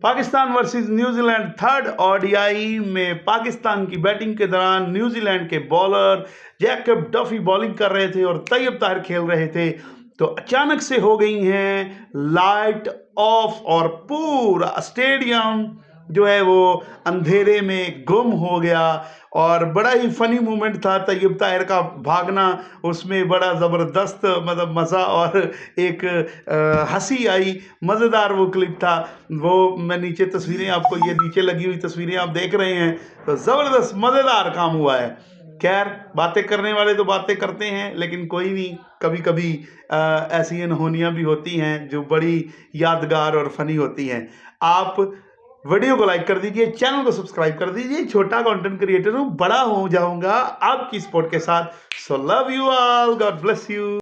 Pakistan versus New Zealand third ODI में पाकिस्तान की batting के दौरान न्यूजीलैंड के बॉलर जैकब डफी बॉलिंग कर रहे थे और तैयब ताहिर खेल रहे थे, तो अचानक से हो गई हैं लाइट ऑफ और पूरा स्टेडियम जो है वो अंधेरे में गुम हो गया। और बड़ा ही फनी मोमेंट था तैयब ताहिर का भागना, उसमें बड़ा ज़बरदस्त मतलब मज़ा और एक हंसी आई, मज़ेदार वो क्लिप था। वो मैं नीचे तस्वीरें आपको, ये नीचे लगी हुई तस्वीरें आप देख रहे हैं, तो ज़बरदस्त मज़ेदार काम हुआ है। खैर, बातें करने वाले तो बातें करते हैं, लेकिन कोई नहीं, कभी कभी ऐसी अनहोनियाँ भी होती हैं जो बड़ी यादगार और फनी होती हैं। आप वीडियो को लाइक कर दीजिए, चैनल को सब्सक्राइब कर दीजिए। छोटा कंटेंट क्रिएटर हूँ, बड़ा हो जाऊंगा आपकी सपोर्ट के साथ। So love you all, God bless you.